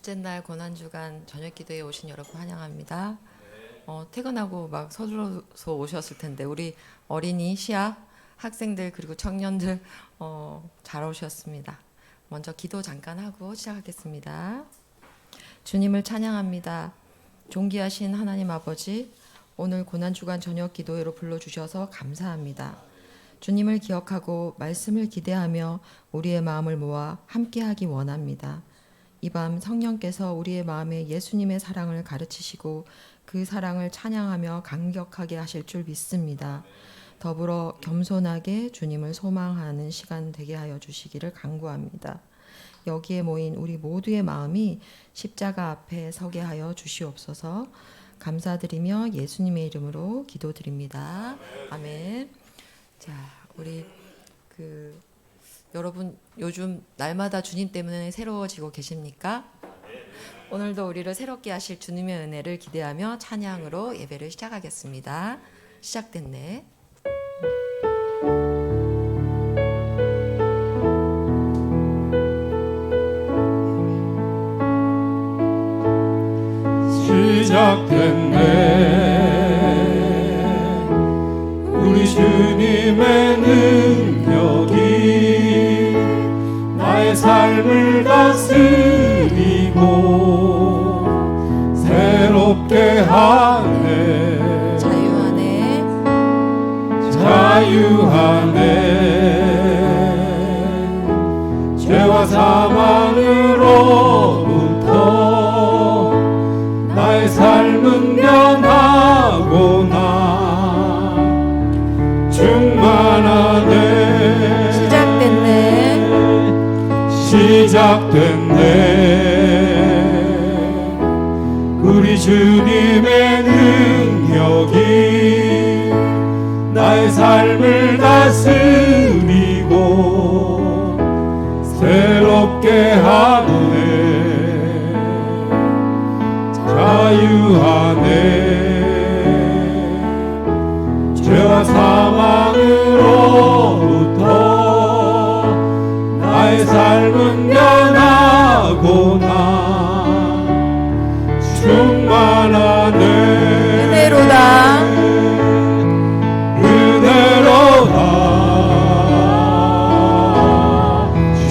둘째 날 고난주간 저녁 기도에 오신 여러분 환영합니다. 퇴근하고 막 서둘러서 오셨을 텐데 우리 어린이, 시아, 학생들 그리고 청년들 잘 오셨습니다. 먼저 기도 잠깐 하고 시작하겠습니다. 주님을 찬양합니다. 존귀하신 하나님 아버지, 오늘 고난주간 저녁 기도회로 불러주셔서 감사합니다. 주님을 기억하고 말씀을 기대하며 우리의 마음을 모아 함께하기 원합니다. 이 밤 성령께서 우리의 마음에 예수님의 사랑을 가르치시고 그 사랑을 찬양하며 감격하게 하실 줄 믿습니다. 더불어 겸손하게 주님을 소망하는 시간 되게 하여 주시기를 간구합니다. 여기에 모인 우리 모두의 마음이 십자가 앞에 서게 하여 주시옵소서. 감사드리며 예수님의 이름으로 기도드립니다. 아멘. 자, 우리 여러분 요즘 날마다 주님 때문에 새로워지고 계십니까? 오늘도 우리를 새롭게 하실 주님의 은혜를 기대하며 찬양으로 예배를 시작하겠습니다. 시작됐네. 시작됐네. 우리 주님의 능력이 나의 삶을 다스리고 새롭게 하네. 자유하네. 죄와 사망으로부터 나의 삶은 변하고나 충만하네. 시작됐네. 우리 주님의 능력이 나의 삶을 다스리고 새롭게 하네. 자유하네. 죄와 사망으로부터 나의 삶은 변하고나 충만하네. 은혜로다.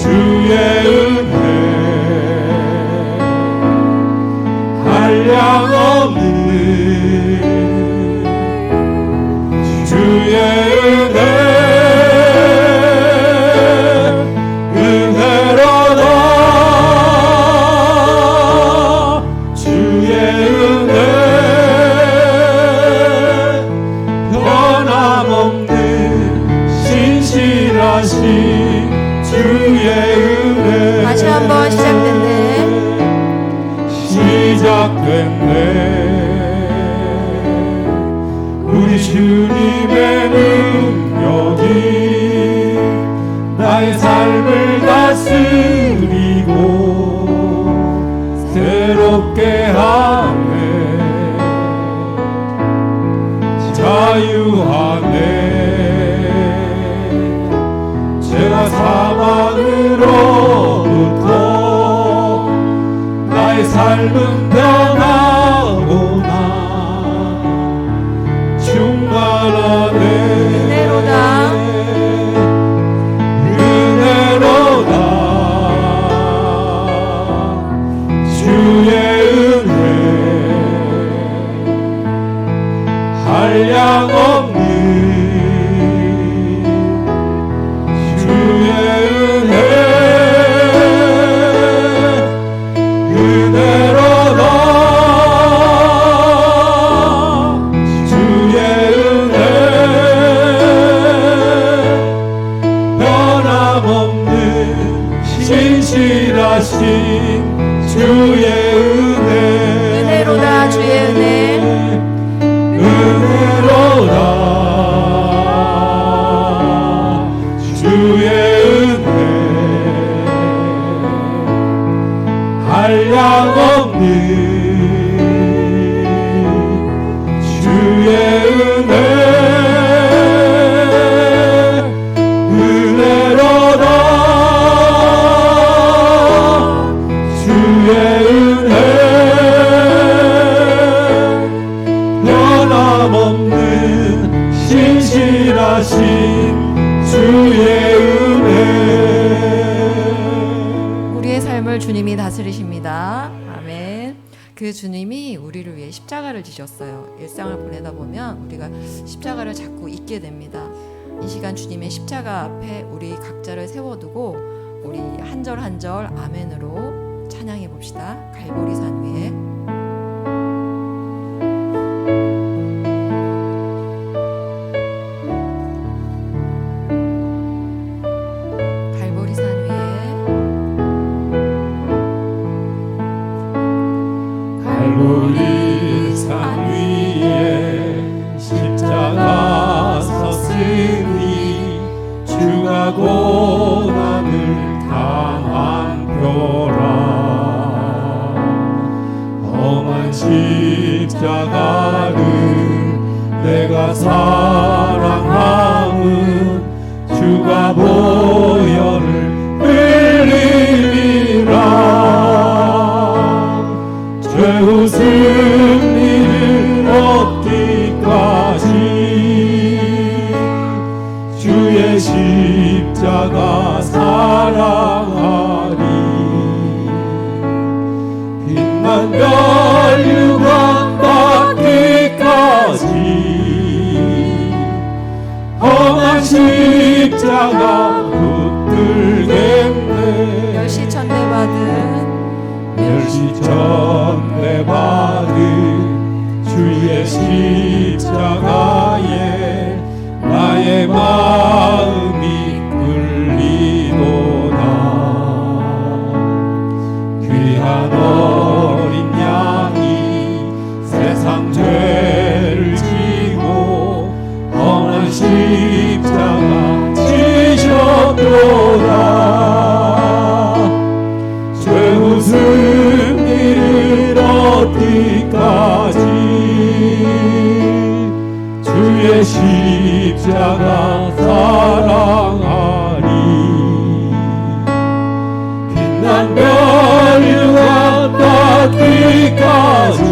주의 은혜 한량없는 주의 은혜 은혜로다. 주의 은혜 변함없는 신실하신 주의 은혜. 다시 한번 시작됐네. 우리 주님의 능력이 나의 삶을 다스리고 새롭게 하네. 자유하네. 죄와 사망으로부터 나의 삶은 변하고나 충만하네. 은혜로다. 주의 은혜 한량없는 주의 은혜 은혜로다. 주의 은혜 변함없는 신실하신 주의 은혜. 은혜로다. 주의 은혜. 은혜로다. 주님이 다스리십니다. 아멘. 그 주님이 우리를 위해 십자가를 지셨어요. 일상을 보내다 보면 우리가 십자가를 자꾸 잊게 됩니다. 이 시간 주님의 십자가 앞에 우리 각자를 세워두고 우리 한 절 한 절 아멘으로 찬양해 봅시다. 갈보리산 위에. 갈보리산 위에 십자가 섰으니 주가 고난을 당한 표라. 험한 십자가를 내가 사랑함은 주가 보혈을 흘리리라. 죄우 승리를 얻기까지 주의 십자가 사랑하리. 빛난 멸류관 받기까지 험한 십자가 붙들겠네. 멸시천대받은 주의 십자가에 나의 마음이 끌리도다. 귀한 어린 양이 세상 죄를 지고 험한 십자가 지셨도다. 죄우 승리를 얻기까지 주의 십자가 사랑하리. 빛난 멸류관 받기까지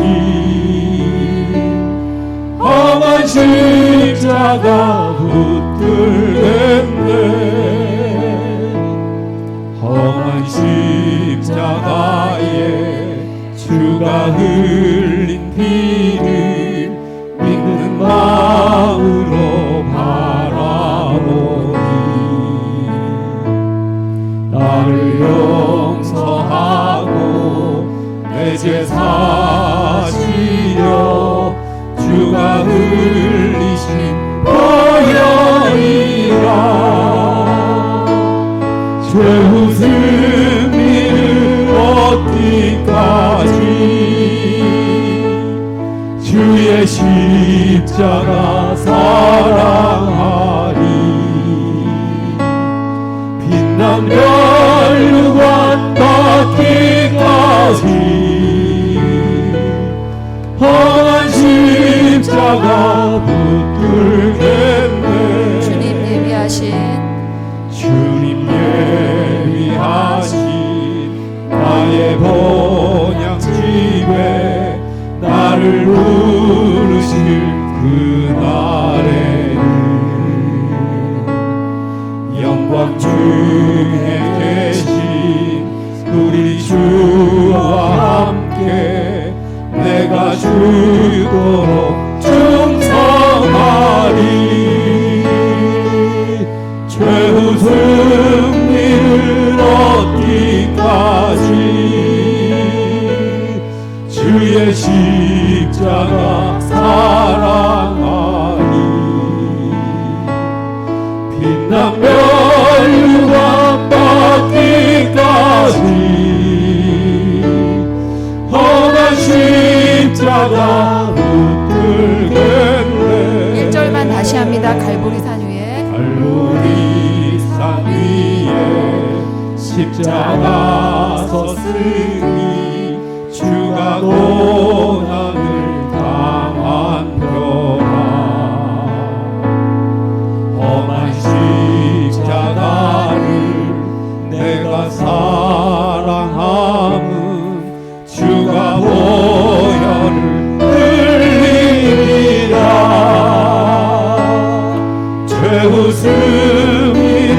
험한 십자가 붙들겠네. 험한 십자가에 주가 흘린 피를 믿는 마음으로 바라보니 나를 용서하고 내 죄 사시려 주가 흘리신 보혈이라. 죄우 승리를 얻기까지 주의 십자가 사랑하리. 빛난 멸류관 받기까지 험한 십자가 붙들겠네. 주님 예비하신 나의 본향집에 나를 부르실 그날에는 영광 중에 계신 우리 주와 함께 내가 죽도록 충성하리. 죄우 승리를 얻기까지 주의 십자가 사랑하리. 빛난 멸류관 받기까지 험한 십자가 붙들겠네. 1절만 다시 합니다. 갈보리산 위에. 갈보리산 위에 십자가 섰으니 주가 고난을 당한 표라. 험한 십자가를 내가 사랑함은 주가 보혈을 흘리리라. 죄우 승리를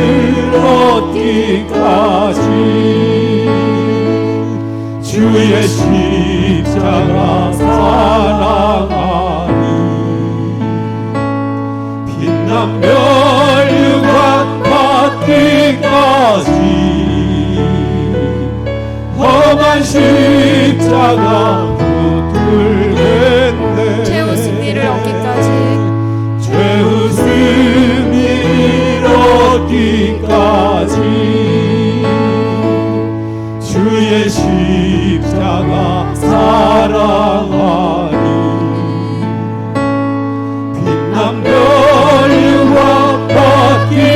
얻기까지 주의 십자가 사랑하니 빛난 멸류관 받기까지 험한 십자가 붙들겠네. 최후 승리를 얻기까지 최후 승리를 얻기까지 주의 십자가 사랑하니 빛난 멸류관 받기까지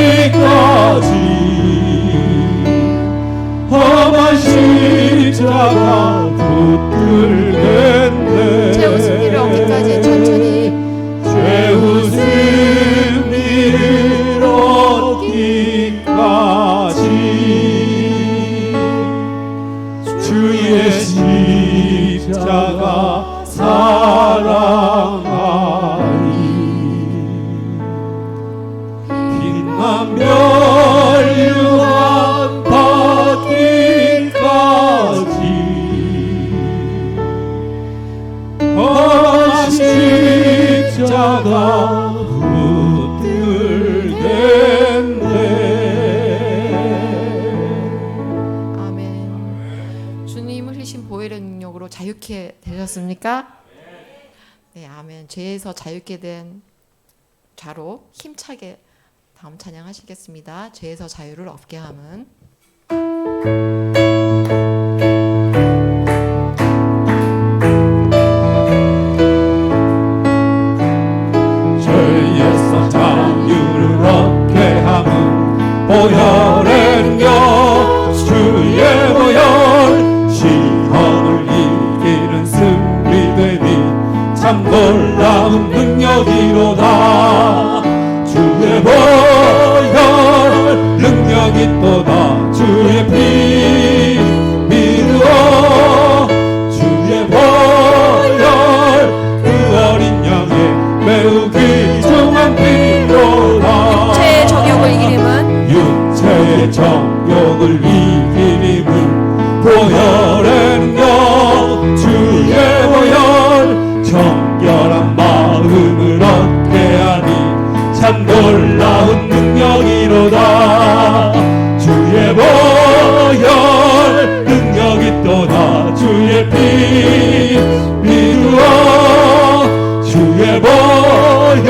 험한 십자가 붙들겠네. 최후 승리를 얻기까지 천천히 최후 승리를 얻기까지 주의 십자가 사랑하니 빛난 멸류관 받기까지 험한 십자가 붙들겠네. 아멘. 주님을 흘리신 보혈의 능력으로 자유케 되셨습니까? 네, 아멘. 죄에서 자유케 된 자로 힘차게 다음 찬양하시겠습니다. 죄에서 자유를 얻게 함은. 죄에서 자유를 얻게 함은 보혈의 능력 주의 보혈 시험을 이기는 승리되니 참 놀라운 능력이로다. 주의 보혈 능력이 또다. 주의 피 믿으어 주의 보혈 그 어린 양의 매우 귀중한 피로다. 육체의 정욕을 이기림은 육체의 정욕을 이기림은 보혈의 능력 주의 보혈 정결한 마음을 얻게 하니 참 놀라운 능력이로다. 주의 보혈 능력이 또다. 주의 피 믿으어 주의 보혈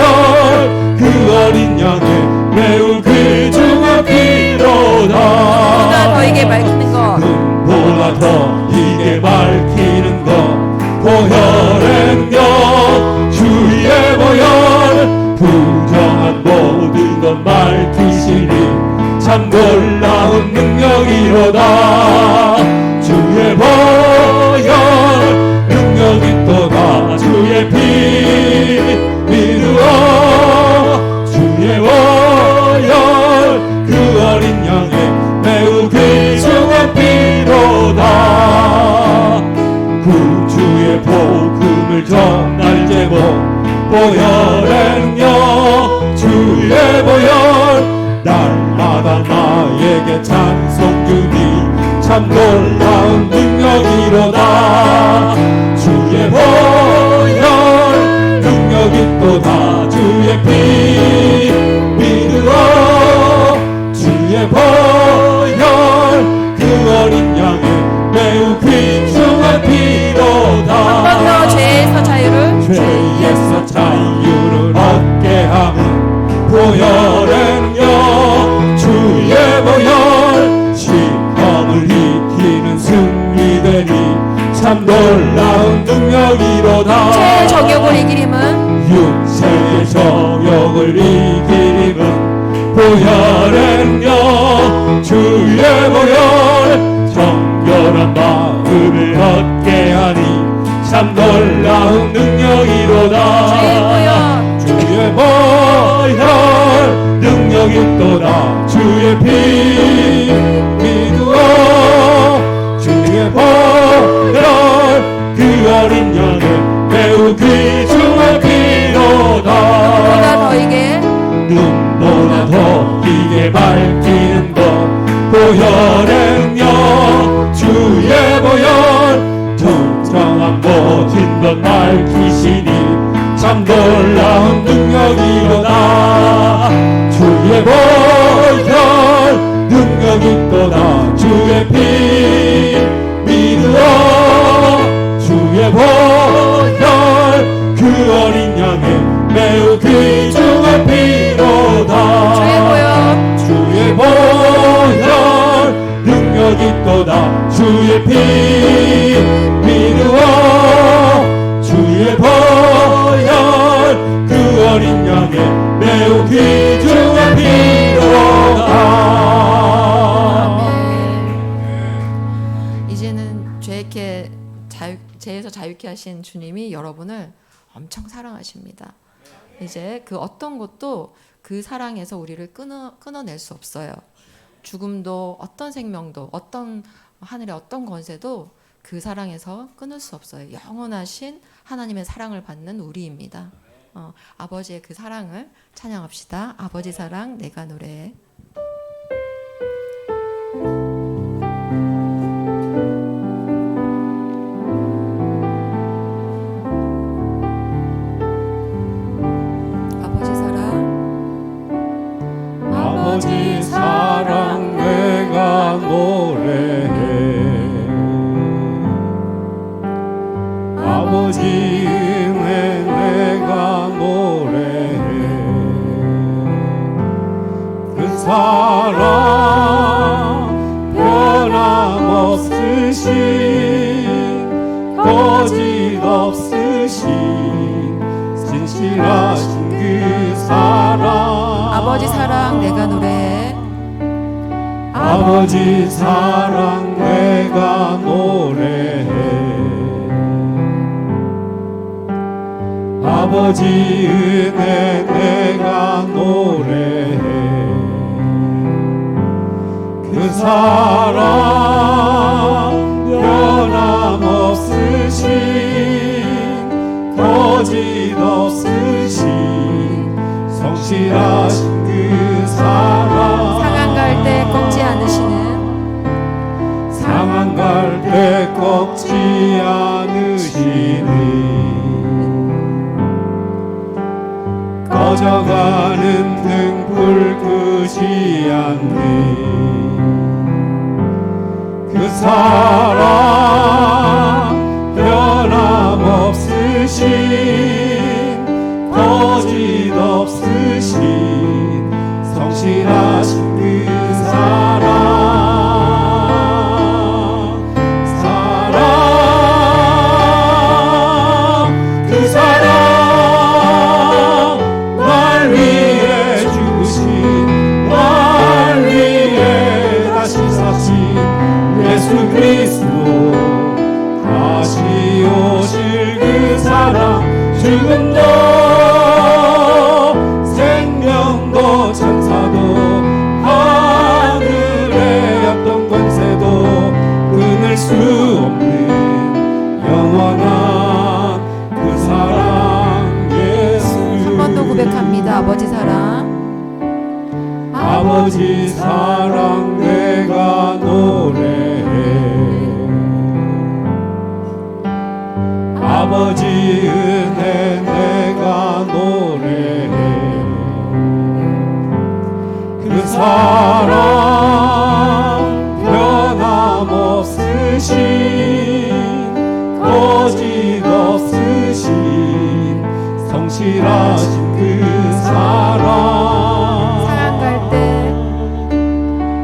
그 어린 양의 매우 귀중한 피로다. 너에게 밝히는 것 눈보다 더 이게 밝히는 것 보혈의 능력 주의 보혈 부정한 모든 것 밝히시니 참 놀라운 능력이로다. 주의 보혈 능력이 또다. 주의 피 믿으어 주의 보혈 그 어린 양의 매우 귀중한 피로다. 구주의 복음을 전할 제목 보혈의 능력 주의 보혈 날마다 나에게 찬송 주니 참 놀라운 능력이로다. 주의 보혈 능력이 또다. 주의 피 믿으어 주의 보혈 그 어린 양의 매우 귀중한 피로다. 한 번 더 죄에서 자유를 죄에서 자유를 얻게 함은 보혈의 능력 주의 보혈 시험을 이기는 승리되니 참 놀라운 능력이로다. 육체의 정욕을 이기림은 육체의 정욕을 이기림은 보혈의 능력 주의 보혈 정결한 마음을 얻게 하니 참 놀라운 능력이로다. 주의 보혈 능력이 또다. 주의 피 믿으어 주의 보혈 그 어린 양의 매우 귀중한 피로다. 눈보다 더 이게 밝히는 것 보혈의 능력 주의 보혈 정한 모든 것 밝히시니 참 놀라운 능력이로다. 주의 보혈 능력이 또다. 주의 피 믿으어 주의 보혈 그 어린 양의 매우 귀중한 피로다. 주의 보혈 능력이 또다. 주의 피 믿으어 주의 보혈 그 어린 양의 매우 귀중한 피로다. 이제는 죄에서 자유케 하신 주님이 여러분을 엄청 사랑하십니다. 이제 그 어떤 것도 그 사랑에서 우리를 끊어낼 수 없어요. 죽음도 어떤 생명도 어떤 하늘의 어떤 권세도 그 사랑에서 끊을 수 없어요. 영원하신 하나님의 사랑을 받는 우리입니다. 아버지의 그 사랑을 찬양합시다. 아버지 사랑 내가 노래해. 아버지 사랑 내가 노래해. 아버지 은혜 내가 노래해. 그 사랑 변함없으신 거짓없으신 진실하신 그 사랑. 아버지 사랑 내가 노래해. 아버지 사랑 내가 노래해. 아버지 은혜 내가 노래해. 그 사랑 변함없으신 거짓없으신 성실하신 그 사랑. 상한 갈 때 꺾지 않으시는 상한 갈 때 꺾지 않으시니 꺼져가는 등불 끄지 않니 그 사랑 변함없으신 거짓없으신 성실하신 그 사랑. 그 사랑 날 위해 죽으신 날 위해 다시 사신 예수 그리스도 다시 오실 그 사랑. 죽음도 생명도 천사도 하늘의 어떤 권세도 끊을 수 없는 영원한 그 사랑 예수. 한 번 더 고백합니다. 아버지 사랑. 아버지 사랑 내가 노래해. 아버지 은혜 내가 노래해. 그 사랑 변함없으신 거짓없으신 성실하신 그 사랑.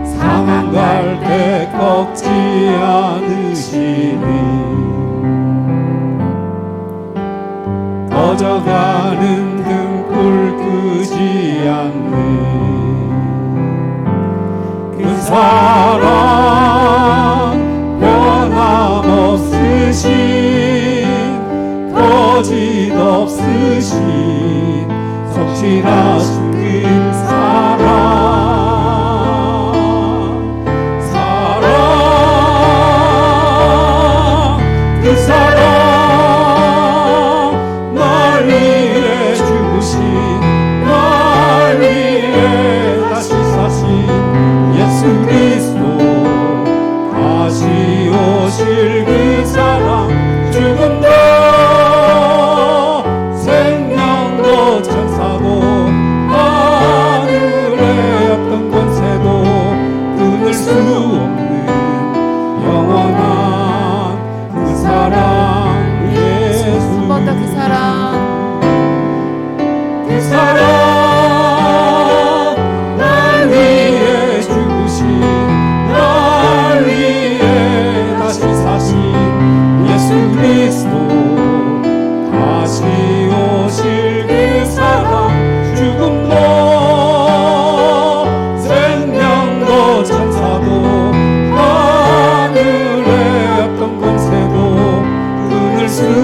상한 갈 때 꺾지 않으시니 꺼져가는 등불 끄지 않는 그 사랑 변함없으신 거짓없으신 성실하신 그 사랑. 그 사랑 날 위해 죽으신 날 위해 다시 사신 예수 그리스도 다시 오실 그 사랑. 주의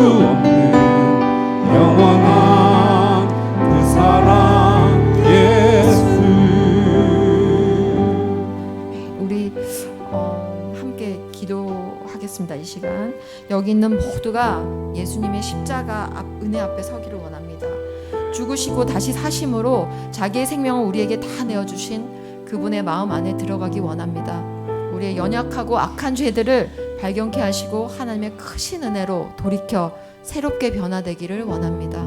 없는 영원한 그 사랑 예수. 우리 함께 기도하겠습니다. 이 시간 여기 있는 모두가 예수님의 십자가 은혜 앞에 서기를 원합니다. 죽으시고 다시 사심으로 자기의 생명을 우리에게 다 내어주신 그분의 마음 안에 들어가기 원합니다. 우리의 연약하고 악한 죄들을 발견케 하시고 하나님의 크신 은혜로 돌이켜 새롭게 변화되기를 원합니다.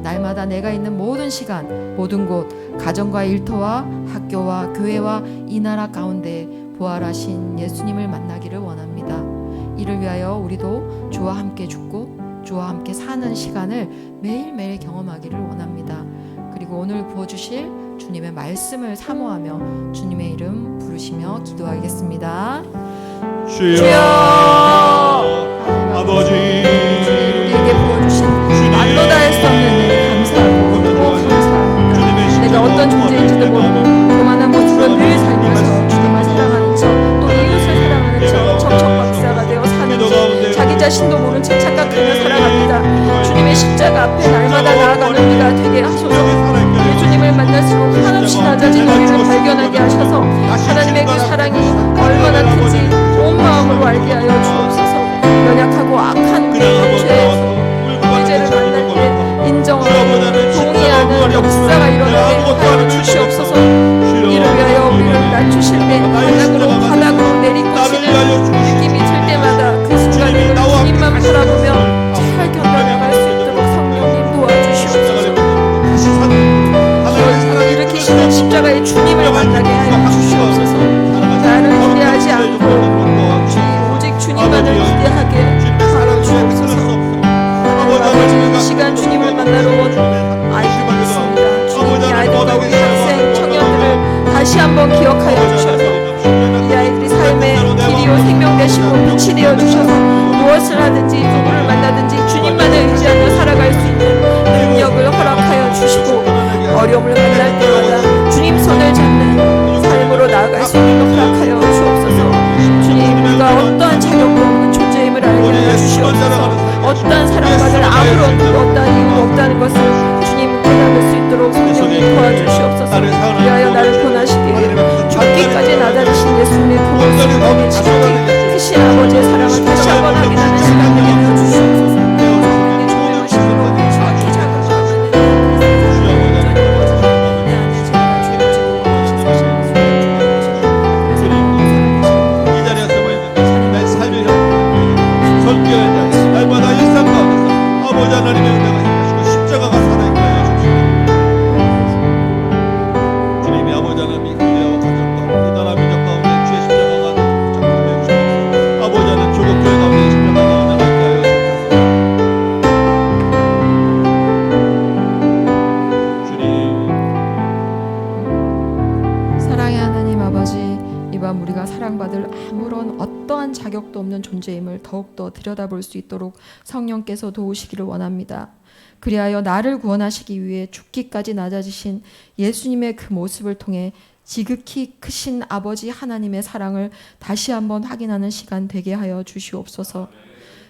날마다 내가 있는 모든 시간, 모든 곳, 가정과 일터와 학교와 교회와 이 나라 가운데 부활하신 예수님을 만나기를 원합니다. 이를 위하여 우리도 주와 함께 죽고 주와 함께 사는 시간을 매일매일 경험하기를 원합니다. 그리고 오늘 부어주실 주님의 말씀을 사모하며 주님의 이름 부르시며 기도하겠습니다. 주여 아버지, 우리에게 부어주신 말로 다 할 수 없는 은혜 감사하고 또 감사합니다. 내가 어떤 존재인지도 모르고 그만한 모습으로 늘 살면서 주님을 사랑하는 척, 또 이웃을 사랑하는 척 척척박사가 되어 사는지 자기 자신도 모른 채 착각하며 살아갑니다. 주님의 십자가 앞에 날마다 나아가는 우리가 되게 하소서. 예수님을 만날수록 한없이 낮아진 우리를 발견하게 하셔서 하나님의 그 사랑이 얼마나 큰지 온 마음으로 알게 하여 주옵소서. 연약하고 악한 우리의 죄를 만날 때 인정하고 동의하는 역사가 일어나게 하여 주시옵소서. 이를 위하여 우리를 낮추실 때 바닥으로 내리꽂히는 느낌이 들 때마다 그 순간에 주님만 바라보며 잘 견뎌나갈 수 있도록 성령님 도와주시옵소서. 일으키시는 십자가의 주님을 만나게 하여 주시옵소서. 나를 기대하지 않고 오직 주님만을 기대하게 하여 주옵소서. 아버지, 이 시간 주님을 만나러 온 아이들이 있습니다. 주님이 아이들과 우리 학생, 청년들을 다시 한번 기억하여 주셔서 이 아이들이 삶의 길이요 생명 되시고 빛이 되어 주셔서 무엇을 하든지 누구를 만나든지 주님만을 의지하며 살아갈 수 있는 능력을 허락하여 주시고 어려움을 만날 때마다 주님 손을 잡는 삶으로 나아갈 수 있는 것 허락하여 주옵소서. 주님, 우리가 어떠한 자격도 없는 존재임을 알게 하여 주시옵소서. 어떠한 사랑받을 아무런 어떠한 이유도 없다는 것을 주님 깨달을 수 있도록 성령님 도와주시옵소서. 위하여 나를 권하시기 위해 죽기까지 낮아지신 예수님의 그 모습을 몸에 지키기 크신 아버지의 사랑을 다시 한번 확인하는 시간 되게 하여 주시옵소서. 성령의 조명하심으로 정확히 작은 마음을 내 안에 제가 죄를 지고 이 자리에서 내 삶의 설교의 자리, 날마다 일상 가운데서 아버지 하나님의 은혜가 임하시고 십자가가 살아있게 하여 주시옵소서. 주님이 아버지 하나님이 교회와 가정 가운데 이 나라 민족 가운데 주의 십자가가 작동되어 주시옵소서. 아버지 하나님 조국 교회 가운데 십자가가 은혜가 있게 하여 주옵소서. 주님, 사랑의 하나님 아버지, 이 밤 우리가 사랑받을 아무런 어떠한 자격도 없는 존재임을 더욱더 들여다볼 수 있도록 성령께서 도우시기를 원합니다. 그리하여 나를 구원하시기 위해 죽기까지 낮아지신 예수님의 그 모습을 통해 지극히 크신 아버지 하나님의 사랑을 다시 한번 확인하는 시간 되게 하여 주시옵소서.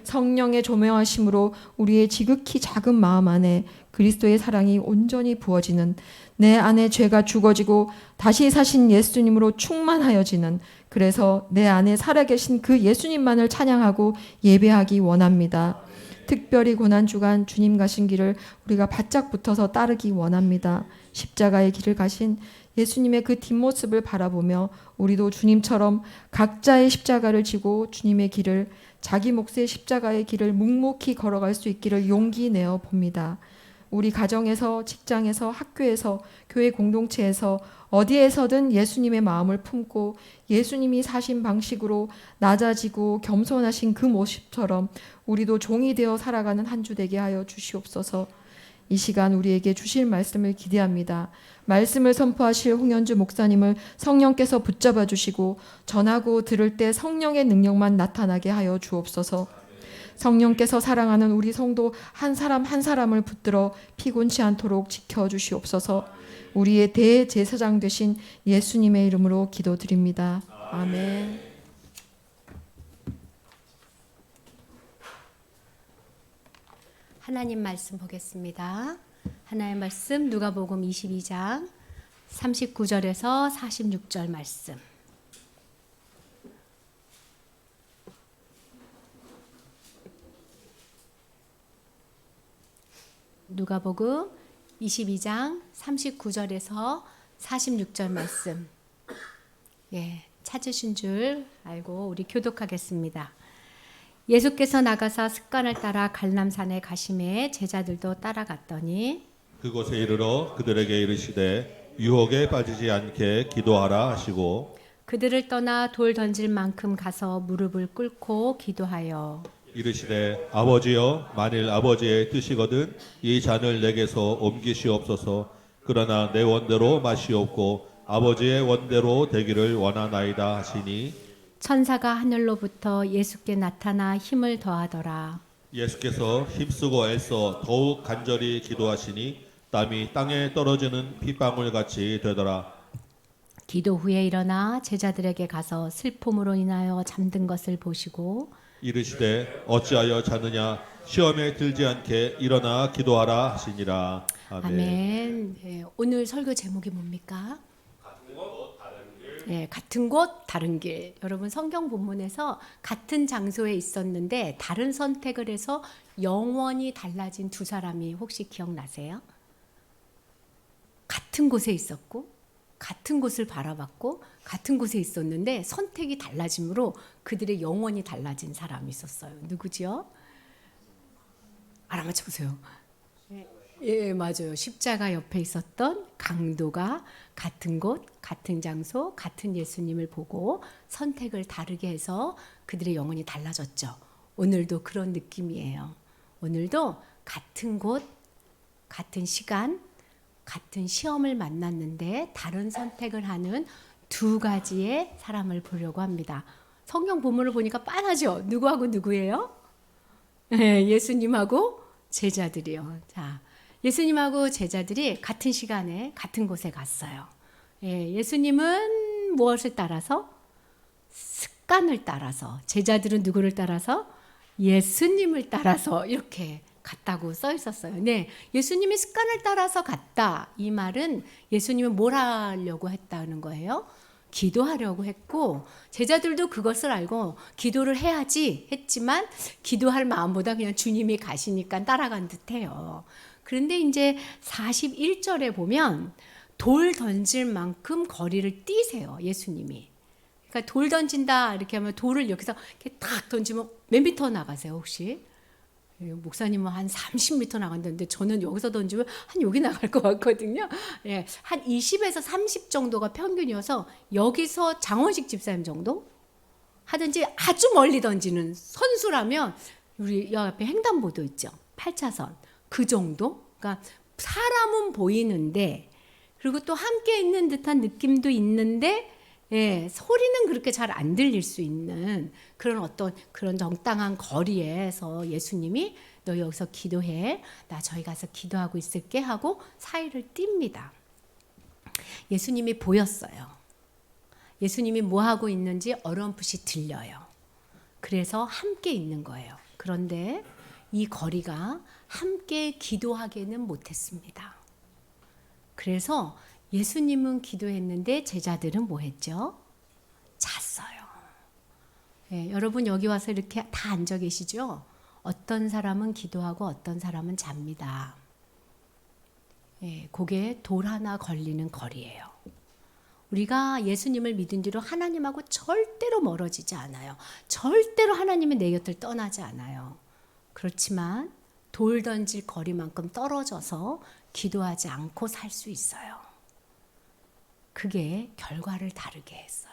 성령의 조명하심으로 우리의 지극히 작은 마음 안에 그리스도의 사랑이 온전히 부어지는, 내 안에 죄가 죽어지고 다시 사신 예수님으로 충만하여지는, 그래서 내 안에 살아계신 그 예수님만을 찬양하고 예배하기 원합니다. 특별히 고난주간 주님 가신 길을 우리가 바짝 붙어서 따르기 원합니다. 십자가의 길을 가신 예수님의 그 뒷모습을 바라보며 우리도 주님처럼 각자의 십자가를 지고 주님의 길을, 자기 몫의 십자가의 길을 묵묵히 걸어갈 수 있기를 용기 내어 봅니다. 우리 가정에서, 직장에서, 학교에서, 교회 공동체에서 어디에서든 예수님의 마음을 품고 예수님이 사신 방식으로 낮아지고 겸손하신 그 모습처럼 우리도 종이 되어 살아가는 한 주 되게 하여 주시옵소서. 이 시간 우리에게 주실 말씀을 기대합니다. 말씀을 선포하실 홍현주 목사님을 성령께서 붙잡아 주시고 전하고 들을 때 성령의 능력만 나타나게 하여 주옵소서. 성령께서 사랑하는 우리 성도 한 사람 한 사람을 붙들어 피곤치 않도록 지켜주시옵소서. 우리의 대제사장 되신 예수님의 이름으로 기도드립니다. 아멘. 하나님 말씀 보겠습니다. 하나님 말씀 누가복음 22장 39절에서 46절 말씀. 누가복음 22장 39절에서 46절 말씀. 예, 찾으신 줄 알고 우리 교독하겠습니다. 예수께서 나가사 습관을 따라 갈람산에 가심에 제자들도 따라갔더니 그곳에 이르러 그들에게 이르시되 유혹에 빠지지 않게 기도하라 하시고 그들을 떠나 돌 던질 만큼 가서 무릎을 꿇고 기도하여 이르시되 아버지여 만일 아버지의 뜻이거든 이 잔을 내게서 옮기시옵소서. 그러나 내 원대로 마시옵고 아버지의 원대로 되기를 원하나이다 하시니 천사가 하늘로부터 예수께 나타나 힘을 더하더라. 예수께서 힘쓰고 애써 더욱 간절히 기도하시니 땀이 땅에 떨어지는 핏방울 같이 되더라. 기도 후에 일어나 제자들에게 가서 슬픔으로 인하여 잠든 것을 보시고 이르시되 어찌하여 자느냐 시험에 들지 않게 일어나 기도하라 하시니라. 아멘. 아멘. 예, 오늘 설교 제목이 뭡니까? 예, 같은 곳 다른 길. 여러분 성경 본문에서 같은 장소에 있었는데 다른 선택을 해서 영원히 달라진 두 사람이 혹시 기억나세요? 같은 곳에 있었고 같은 곳을 바라봤고 같은 곳에 있었는데 선택이 달라짐으로 그들의 영혼이 달라진 사람이 있었어요. 누구지요? 알아맞혀 보세요. 예, 맞아요. 십자가 옆에 있었던 강도가 같은 곳, 같은 장소, 같은 예수님을 보고 선택을 다르게 해서 그들의 영혼이 달라졌죠. 오늘도 그런 느낌이에요. 오늘도 같은 곳, 같은 시간, 같은 시험을 만났는데 다른 선택을 하는 두 가지의 사람을 보려고 합니다. 성경 본문을 보니까 빤하죠. 누구하고 누구예요? 네, 예수님하고 제자들이요. 자, 예수님하고 제자들이 같은 시간에 같은 곳에 갔어요. 예, 예수님은 무엇을 따라서? 습관을 따라서. 제자들은 누구를 따라서? 예수님을 따라서 이렇게 갔다고 써 있었어요. 네, 예수님이 습관을 따라서 갔다. 이 말은 예수님은 뭘 하려고 했다는 거예요? 기도하려고 했고 제자들도 그것을 알고 기도를 해야지 했지만 기도할 마음보다 그냥 주님이 가시니까 따라간 듯해요. 그런데 이제 41절에 보면 돌 던질 만큼 거리를 뛰세요. 예수님이. 그러니까 돌 던진다 이렇게 하면 돌을 여기서 이렇게 탁 던지면 몇 미터 나가세요 혹시? 목사님은 한 30m 나간다는데 저는 여기서 던지면 한 여기 나갈 것 같거든요. 예, 한 20에서 30 정도가 평균이어서 여기서 장원식 집사님 정도 하든지 아주 멀리 던지는 선수라면 우리 옆에 횡단보도 있죠. 8차선 그 정도. 그러니까 사람은 보이는데 그리고 또 함께 있는 듯한 느낌도 있는데 예, 소리는 그렇게 잘 안 들릴 수 있는 그런 어떤 그런 적당한 거리에서 예수님이 너 여기서 기도해. 나 저기 가서 기도하고 있을게 하고 사이를 띱니다. 예수님이 보였어요. 예수님이 뭐 하고 있는지 어렴풋이 들려요. 그래서 함께 있는 거예요. 그런데 이 거리가 함께 기도하게는 못했습니다. 그래서 예수님은 기도했는데 제자들은 뭐 했죠? 잤어요. 예, 여러분 여기 와서 이렇게 다 앉아 계시죠? 어떤 사람은 기도하고 어떤 사람은 잡니다. 예, 그게 돌 하나 걸리는 거리예요. 우리가 예수님을 믿은 뒤로 하나님하고 절대로 멀어지지 않아요. 절대로 하나님이 내 곁을 떠나지 않아요. 그렇지만 돌 던질 거리만큼 떨어져서 기도하지 않고 살 수 있어요. 그게 결과를 다르게 했어요.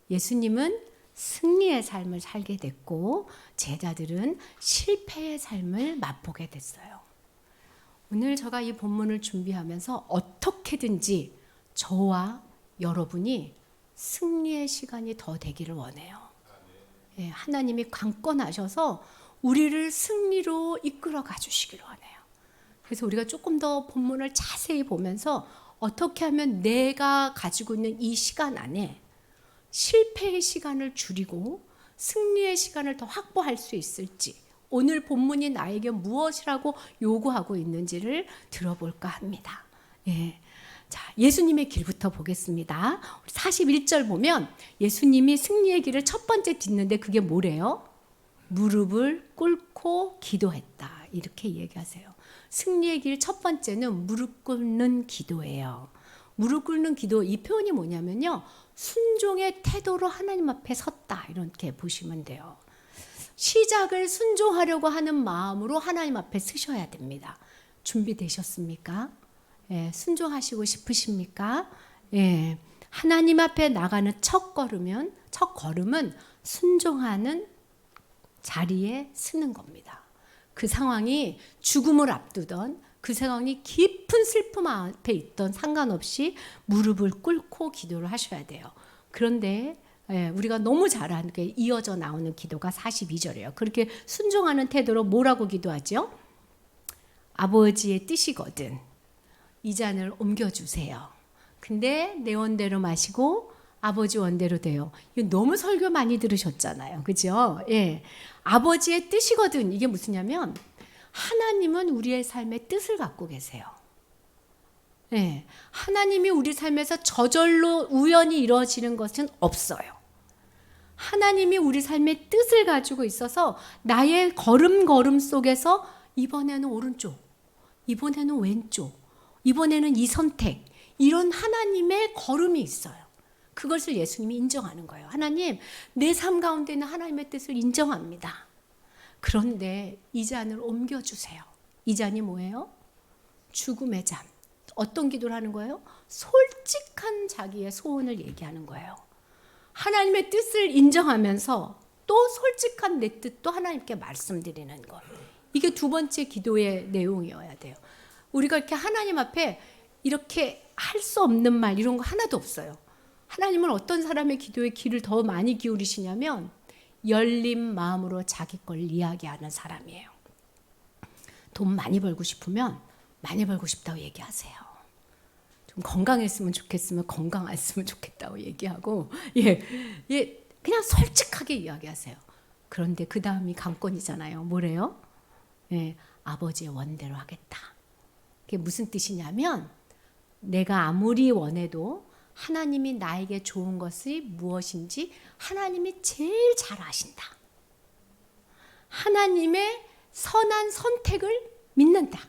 예수님은 승리의 삶을 살게 됐고 제자들은 실패의 삶을 맛보게 됐어요. 오늘 제가 이 본문을 준비하면서 어떻게든지 저와 여러분이 승리의 시간이 더 되기를 원해요. 예, 하나님이 강권하셔서 우리를 승리로 이끌어 가주시기를 원해요. 그래서 우리가 조금 더 본문을 자세히 보면서 어떻게 하면 내가 가지고 있는 이 시간 안에 실패의 시간을 줄이고 승리의 시간을 더 확보할 수 있을지 오늘 본문이 나에게 무엇이라고 요구하고 있는지를 들어볼까 합니다. 예. 자, 예수님의 길부터 보겠습니다. 41절 보면 예수님이 승리의 길을 첫 번째 딛는데 그게 뭐래요? 무릎을 꿇고 기도했다. 이렇게 얘기하세요. 승리의 길 첫 번째는 무릎 꿇는 기도예요. 무릎 꿇는 기도, 이 표현이 뭐냐면요, 순종의 태도로 하나님 앞에 섰다, 이렇게 보시면 돼요. 시작을 순종하려고 하는 마음으로 하나님 앞에 서셔야 됩니다. 준비되셨습니까? 예, 순종하시고 싶으십니까? 예, 하나님 앞에 나가는 첫 걸음은 순종하는 자리에 서는 겁니다. 그 상황이 죽음을 앞두던, 그 상황이 깊은 슬픔 앞에 있던 상관없이 무릎을 꿇고 기도를 하셔야 돼요. 그런데 우리가 너무 잘하는 게 이어져 나오는 기도가 42절이에요. 그렇게 순종하는 태도로 뭐라고 기도하죠? 아버지의 뜻이거든 이 잔을 옮겨주세요. 근데 내 원대로 마시고 아버지 원대로 돼요. 이거 너무 설교 많이 들으셨잖아요. 그죠? 예. 아버지의 뜻이거든. 이게 무슨냐면 하나님은 우리의 삶의 뜻을 갖고 계세요. 예. 하나님이 우리 삶에서 저절로 우연히 이루어지는 것은 없어요. 하나님이 우리 삶의 뜻을 가지고 있어서 나의 걸음 속에서 이번에는 오른쪽, 이번에는 왼쪽, 이번에는 이 선택, 이런 하나님의 걸음이 있어요. 그것을 예수님이 인정하는 거예요. 하나님, 내 삶 가운데 있는 하나님의 뜻을 인정합니다. 그런데 이 잔을 옮겨주세요. 이 잔이 뭐예요? 죽음의 잔. 어떤 기도를 하는 거예요? 솔직한 자기의 소원을 얘기하는 거예요. 하나님의 뜻을 인정하면서 또 솔직한 내 뜻도 하나님께 말씀드리는 것. 이게 두 번째 기도의 내용이어야 돼요. 우리가 이렇게 하나님 앞에 이렇게 할 수 없는 말 이런 거 하나도 없어요. 하나님은 어떤 사람의 기도에 귀를 더 많이 기울이시냐면 열린 마음으로 자기 걸 이야기하는 사람이에요. 돈 많이 벌고 싶으면 많이 벌고 싶다고 얘기하세요. 좀 건강했으면 좋겠으면 건강했으면 좋겠다고 얘기하고 그냥 솔직하게 이야기하세요. 그런데 그 다음이 관건이잖아요. 뭐래요? 아버지의 원대로 하겠다. 그게 무슨 뜻이냐면 내가 아무리 원해도 하나님이 나에게 좋은 것이 무엇인지 하나님이 제일 잘 아신다. 하나님의 선한 선택을 믿는다.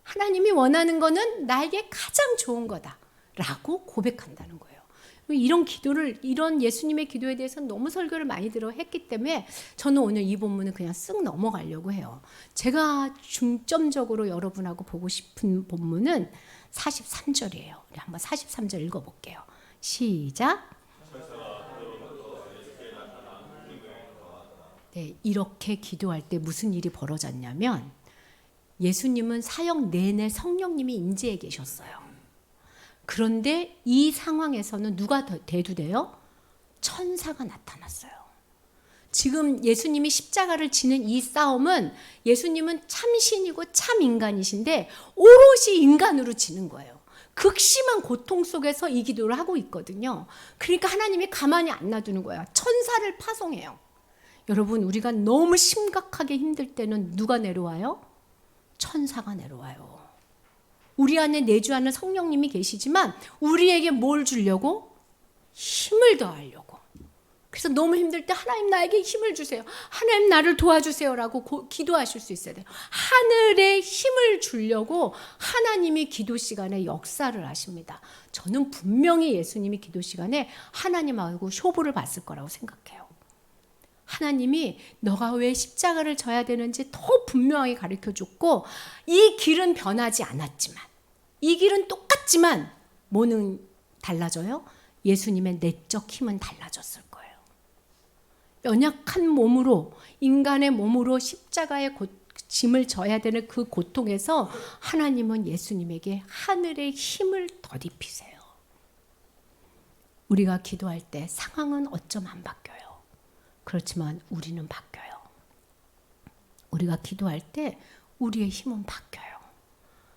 하나님이 원하는 거는 나에게 가장 좋은 거다라고 고백한다는 거예요. 이런 기도를, 이런 예수님의 기도에 대해서 너무 설교를 많이 했기 때문에 저는 오늘 이 본문을 그냥 쓱 넘어가려고 해요. 제가 중점적으로 여러분하고 보고 싶은 본문은 43절이에요. 우리 한번 43절 읽어볼게요. 시작. 네, 이렇게 기도할 때 무슨 일이 벌어졌냐면 예수님은 사역 내내 성령님이 임재해 계셨어요. 그런데 이 상황에서는 누가 대두돼요? 천사가 나타났어요. 지금 예수님이 십자가를 지는 이 싸움은 예수님은 참신이고 참 인간이신데 오롯이 인간으로 지는 거예요. 극심한 고통 속에서 이 기도를 하고 있거든요. 그러니까 하나님이 가만히 안 놔두는 거야. 천사를 파송해요. 여러분, 우리가 너무 심각하게 힘들 때는 누가 내려와요? 천사가 내려와요. 우리 안에 내주하는 성령님이 계시지만 우리에게 뭘 주려고? 힘을 더하려고. 그래서 너무 힘들 때 하나님 나에게 힘을 주세요. 하나님 나를 도와주세요라고 기도하실 수 있어야 돼요. 하늘에 힘을 주려고 하나님이 기도 시간에 역사를 하십니다. 저는 분명히 예수님이 기도 시간에 하나님하고 쇼부를 봤을 거라고 생각해요. 하나님이 너가 왜 십자가를 져야 되는지 더 분명하게 가르쳐줬고 이 길은 변하지 않았지만 이 길은 똑같지만 뭐는 달라져요? 예수님의 내적 힘은 달라졌을 거예요. 연약한 몸으로 인간의 몸으로 십자가의 짐을 져야 되는 그 고통에서 하나님은 예수님에게 하늘의 힘을 덧입히세요. 우리가 기도할 때 상황은 어쩜 안 바뀌어요. 그렇지만 우리는 바뀌어요. 우리가 기도할 때 우리의 힘은 바뀌어요.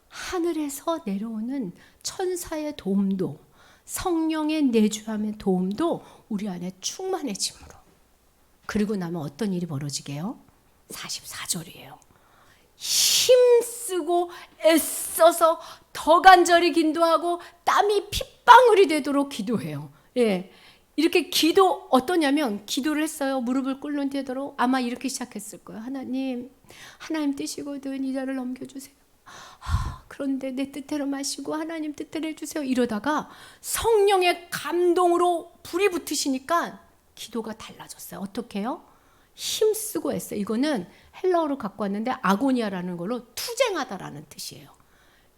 하늘에서 내려오는 천사의 도움도 성령의 내주함의 도움도 우리 안에 충만해짐으로 그리고 나면 어떤 일이 벌어지게요? 44절이에요. 힘쓰고 애써서 더 간절히 기도하고 땀이 핏방울이 되도록 기도해요. 예. 이렇게 기도 어떠냐면 기도를 했어요. 무릎을 꿇는 태도로 아마 이렇게 시작했을 거예요. 하나님 뜻이거든 이 자를 넘겨주세요. 그런데 내 뜻대로 마시고 하나님 뜻대로 해주세요. 이러다가 성령의 감동으로 불이 붙으시니까 기도가 달라졌어요. 어떻게 해요? 힘쓰고 했어요. 이거는 헬라어로 갖고 왔는데 아고니아라는 걸로 투쟁하다라는 뜻이에요.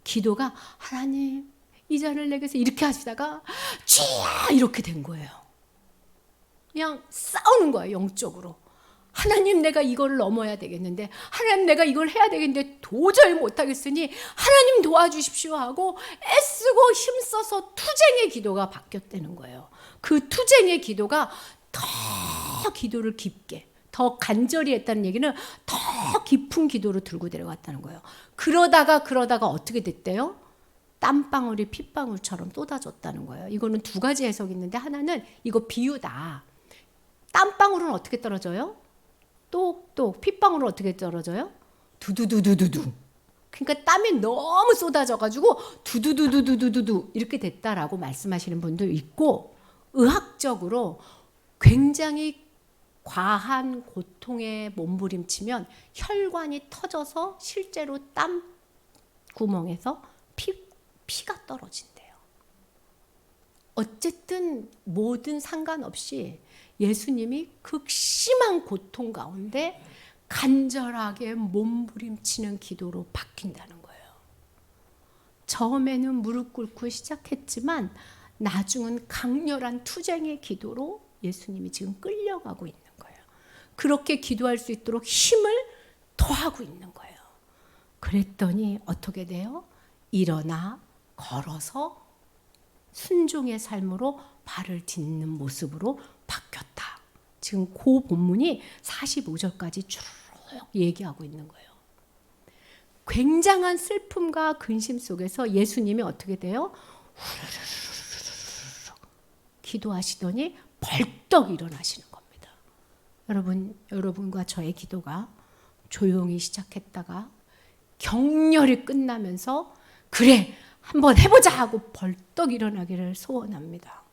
기도가 하나님 이 잔을 내게서 이렇게 하시다가 쥐야 이렇게 된 거예요. 그냥 싸우는 거예요. 영적으로. 하나님 내가 이걸 넘어야 되겠는데 하나님 내가 이걸 해야 되겠는데 도저히 못하겠으니 하나님 도와주십시오 하고 애쓰고 힘써서 투쟁의 기도가 바뀌었다는 거예요. 그 투쟁의 기도가 더 기도를 깊게 더 간절히 했다는 얘기는 더 깊은 기도로 들고 내려갔다는 거예요. 그러다가 어떻게 됐대요? 땀방울이 핏방울처럼 쏟아졌다는 거예요. 이거는 두 가지 해석이 있는데 하나는 이거 비유다. 땀방울은 어떻게 떨어져요? 똑똑. 핏방울은 어떻게 떨어져요? 두두두두두두. 그러니까 땀이 너무 쏟아져가지고 두두두두두두두 이렇게 됐다라고 말씀하시는 분도 있고 의학적으로 굉장히 과한 고통에 몸부림치면 혈관이 터져서 실제로 땀 구멍에서 피가 떨어진대요. 어쨌든 뭐든 상관없이 예수님이 극심한 고통 가운데 간절하게 몸부림치는 기도로 바뀐다는 거예요. 처음에는 무릎 꿇고 시작했지만 나중은 강렬한 투쟁의 기도로 예수님이 지금 끌려가고 있는 거예요. 그렇게 기도할 수 있도록 힘을 더하고 있는 거예요. 그랬더니 어떻게 돼요? 일어나 걸어서 순종의 삶으로 발을 딛는 모습으로 바뀌었다. 지금 그 본문이 45절까지 쭉 얘기하고 있는 거예요. 굉장한 슬픔과 근심 속에서 예수님이 어떻게 돼요? 기도하시더니 벌떡 일어나시는 겁니다. 여러분과 저의 기도가 조용히 시작했다가 격렬히 끝나면서 그래 한번 해보자 하고 벌떡 일어나기를 소원합니다.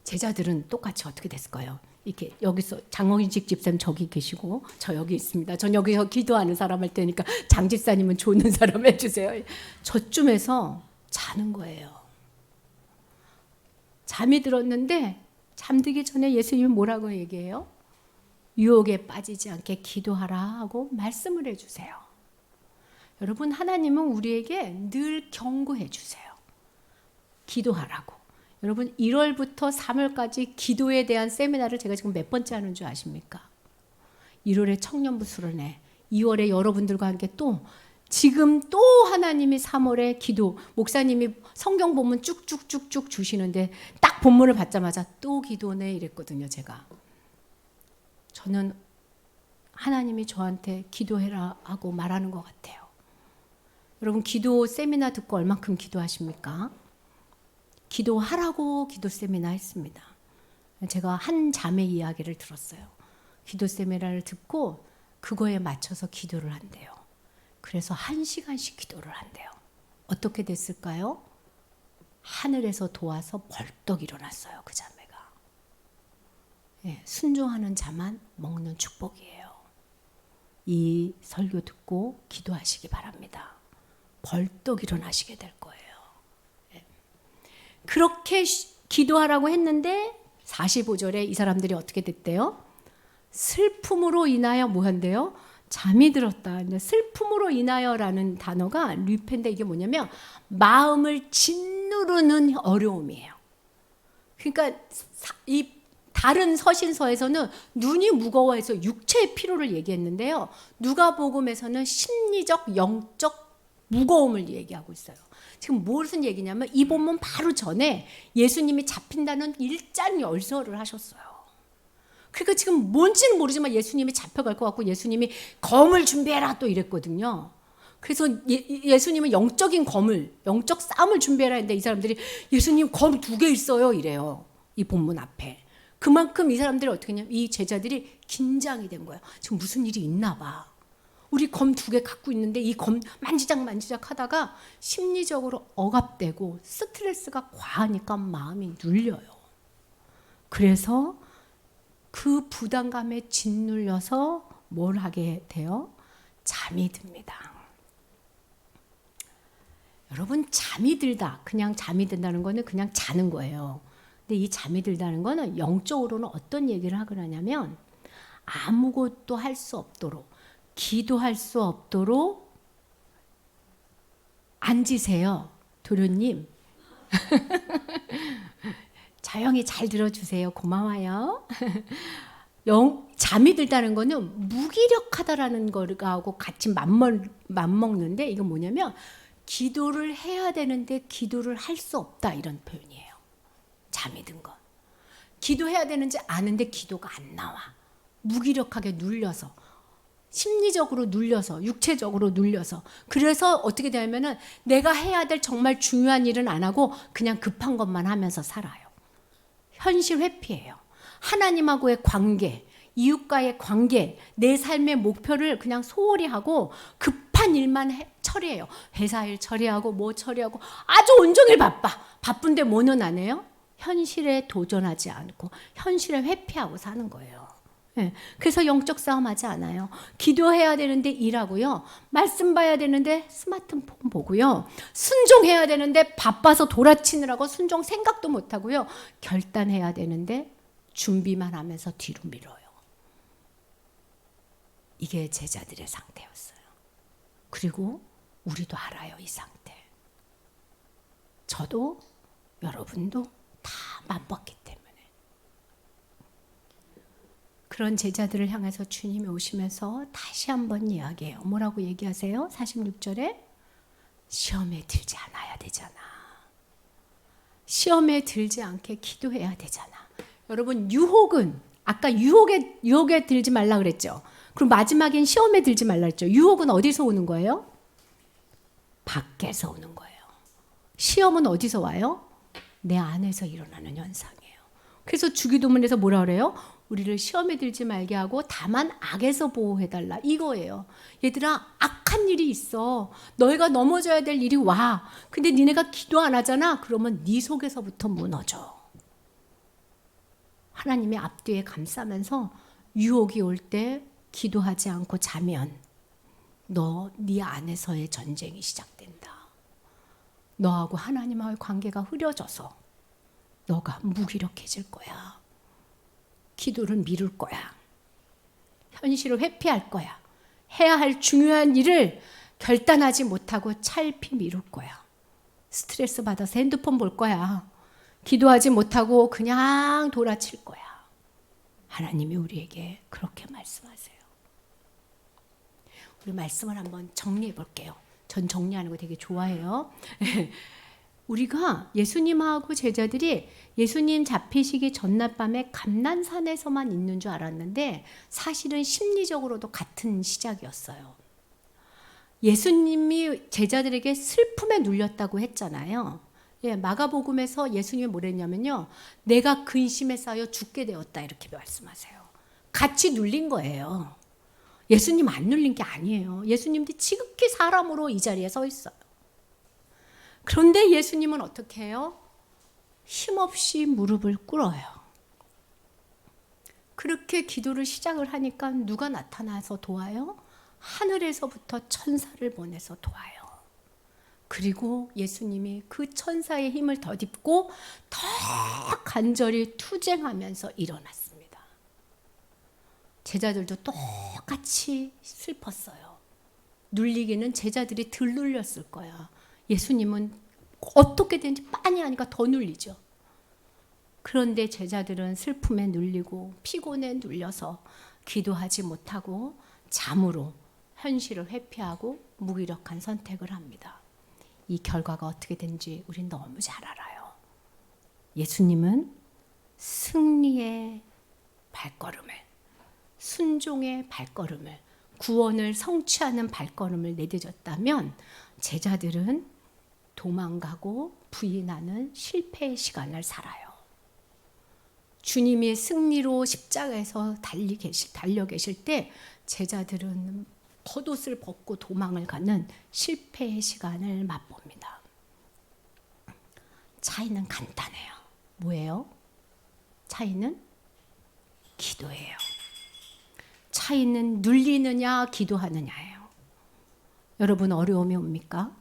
제자들은 똑같이 어떻게 됐을까요? 이렇게 여기서 장홍식 집사님 저기 계시고 저 여기 있습니다. 전 여기서 기도하는 사람 할 테니까 장 집사님은 조는 사람 해주세요. 저쯤에서 자는 거예요. 잠이 들었는데 잠들기 전에 예수님이 뭐라고 얘기해요? 유혹에 빠지지 않게 기도하라 하고 말씀을 해주세요. 여러분 하나님은 우리에게 늘 경고해 주세요. 기도하라고. 여러분 1월부터 3월까지 기도에 대한 세미나를 제가 지금 몇 번째 하는 줄 아십니까? 1월에 청년부 수련회, 2월에 여러분들과 함께 지금 또 하나님이 3월에 기도, 목사님이 성경 본문 쭉쭉쭉쭉 주시는데 딱 본문을 받자마자 또 기도네 이랬거든요. 제가. 저는 하나님이 저한테 기도해라 하고 말하는 것 같아요. 여러분 기도 세미나 듣고 얼만큼 기도하십니까? 기도하라고 기도 세미나 했습니다. 제가 한 자매 이야기를 들었어요. 기도 세미나를 듣고 그거에 맞춰서 기도를 한대요. 그래서 1시간씩 기도를 한대요. 어떻게 됐을까요? 하늘에서 도와서 벌떡 일어났어요. 그 자매가. 예, 순종하는 자만 먹는 축복이에요. 이 설교 듣고 기도하시기 바랍니다. 벌떡 일어나시게 될 거예요. 예. 그렇게 기도하라고 했는데 45절에 이 사람들이 어떻게 됐대요? 슬픔으로 인하여 뭐 한대요? 잠이 들었다. 슬픔으로 인하여라는 단어가 류페인데 이게 뭐냐면 마음을 짓누르는 어려움이에요. 그러니까 이 다른 서신서에서는 눈이 무거워해서 육체의 피로를 얘기했는데요. 누가복음에서는 심리적, 영적 무거움을 얘기하고 있어요. 지금 무슨 얘기냐면 이 본문 바로 전에 예수님이 잡힌다는 일장 열서를 하셨어요. 그러니까 지금 뭔지는 모르지만 예수님이 잡혀갈 것 같고 예수님이 검을 준비해라 또 이랬거든요. 그래서 예수님은 영적인 검을, 영적 싸움을 준비해라 했는데 이 사람들이 예수님 검 2개 있어요 이래요. 이 본문 앞에. 그만큼 이 사람들이 어떻게 했냐면 이 제자들이 긴장이 된 거예요. 지금 무슨 일이 있나 봐. 우리 검 2개 갖고 있는데 이 검 만지작 하다가 심리적으로 억압되고 스트레스가 과하니까 마음이 눌려요. 그래서 그 부담감에 짓눌려서 뭘 하게 돼요? 잠이 듭니다. 여러분, 잠이 들다, 그냥 잠이 든다는 거는 그냥 자는 거예요. 근데 이 잠이 들다는 거는 영적으로는 어떤 얘기를 하냐면 아무것도 할 수 없도록, 기도할 수 없도록 앉으세요. 도련님. 조용히 잘 들어주세요. 고마워요. 잠이 들다는 거는 무기력하다라는 거하고 같이 맞먹는데, 이건 뭐냐면 기도를 해야 되는데 기도를 할 수 없다, 이런 표현이에요. 잠이 든 거. 기도해야 되는지 아는데 기도가 안 나와. 무기력하게 눌려서, 심리적으로 눌려서, 육체적으로 눌려서. 그래서 어떻게 되냐면은 내가 해야 될 정말 중요한 일은 안 하고 그냥 급한 것만 하면서 살아요. 현실 회피예요. 하나님하고의 관계, 이웃과의 관계, 내 삶의 목표를 그냥 소홀히 하고 급한 일만 처리해요. 회사 일 처리하고 뭐 처리하고 아주 온종일 바빠. 바쁜데 뭐는 안 해요? 현실에 도전하지 않고 현실에 회피하고 사는 거예요. 네. 그래서 영적 싸움 하지 않아요. 기도해야 되는데 일하고요. 말씀 봐야 되는데 스마트폰 보고요. 순종해야 되는데 바빠서 돌아치느라고 순종 생각도 못 하고요. 결단해야 되는데 준비만 하면서 뒤로 밀어요. 이게 제자들의 상태였어요. 그리고 우리도 알아요, 이 상태. 저도 여러분도 다 맛봤기 때문에. 그런 제자들을 향해서 주님이 오시면서 다시 한번 이야기해요. 뭐라고 얘기하세요? 46절에 시험에 들지 않아야 되잖아. 시험에 들지 않게 기도해야 되잖아. 여러분, 유혹은 아까 유혹에 들지 말라 그랬죠. 그리고 마지막엔 시험에 들지 말라 그랬죠. 유혹은 어디서 오는 거예요? 밖에서 오는 거예요. 시험은 어디서 와요? 내 안에서 일어나는 현상이에요. 그래서 주기도문에서 뭐라 그래요? 우리를 시험에 들지 말게 하고 다만 악에서 보호해달라, 이거예요. 얘들아, 악한 일이 있어. 너희가 넘어져야 될 일이 와. 근데 니네가 기도 안 하잖아. 그러면 네 속에서부터 무너져. 하나님의 앞뒤에 감싸면서 유혹이 올 때 기도하지 않고 자면 네 안에서의 전쟁이 시작된다. 너하고 하나님과의 관계가 흐려져서 너가 무기력해질 거야. 기도를 미룰 거야. 현실을 회피할 거야. 해야 할 중요한 일을 결단하지 못하고 찰피 미룰 거야. 스트레스 받아서 핸드폰 볼 거야. 기도하지 못하고 그냥 돌아칠 거야. 하나님이 우리에게 그렇게 말씀하세요. 우리 말씀을 한번 정리해 볼게요. 전 정리하는 거 되게 좋아해요. 우리가 예수님하고 제자들이 예수님 잡히시기 전날 밤에 감난산에서만 있는 줄 알았는데 사실은 심리적으로도 같은 시작이었어요. 예수님이 제자들에게 슬픔에 눌렸다고 했잖아요. 예, 마가복음에서 예수님이 뭐랬냐면요, 내가 근심에 쌓여 죽게 되었다, 이렇게 말씀하세요. 같이 눌린 거예요. 예수님 안 눌린 게 아니에요. 예수님도 지극히 사람으로 이 자리에 서 있어요. 그런데 예수님은 어떻게 해요? 힘없이 무릎을 꿇어요. 그렇게 기도를 시작을 하니까 누가 나타나서 도와요? 하늘에서부터 천사를 보내서 도와요. 그리고 예수님이 그 천사의 힘을 덧입고 더 간절히 투쟁하면서 일어났습니다. 제자들도 똑같이 슬펐어요. 눌리기는 제자들이 덜 눌렸을 거야. 예수님은 어떻게든지 빤히 하니까 더 눌리죠. 그런데 제자들은 슬픔에 눌리고 피곤에 눌려서 기도하지 못하고 잠으로 현실을 회피하고 무기력한 선택을 합니다. 이 결과가 어떻게 된지 우린 너무 잘 알아요. 예수님은 승리의 발걸음을, 순종의 발걸음을, 구원을 성취하는 발걸음을 내딛었다면 제자들은 도망가고 부인하는 실패의 시간을 살아요. 주님이 승리로 십자가에서 달려 계실 때 제자들은 겉옷을 벗고 도망을 가는 실패의 시간을 맛봅니다. 차이는 간단해요. 뭐예요? 차이는 기도예요. 차이는 눌리느냐 기도하느냐예요. 여러분 어려움이 옵니까?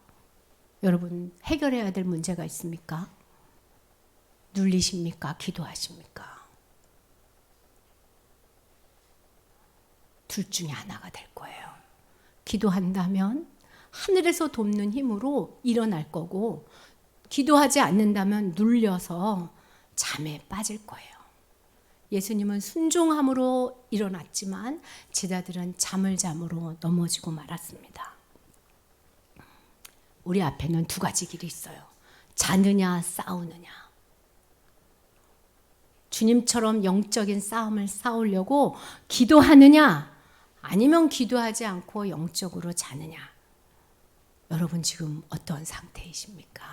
여러분 해결해야 될 문제가 있습니까? 눌리십니까? 기도하십니까? 둘 중에 하나가 될 거예요. 기도한다면 하늘에서 돕는 힘으로 일어날 거고, 기도하지 않는다면 눌려서 잠에 빠질 거예요. 예수님은 순종함으로 일어났지만 제자들은 잠을 잠으로 넘어지고 말았습니다. 우리 앞에는 두 가지 길이 있어요. 자느냐 싸우느냐. 주님처럼 영적인 싸움을 싸우려고 기도하느냐, 아니면 기도하지 않고 영적으로 자느냐. 여러분 지금 어떤 상태이십니까?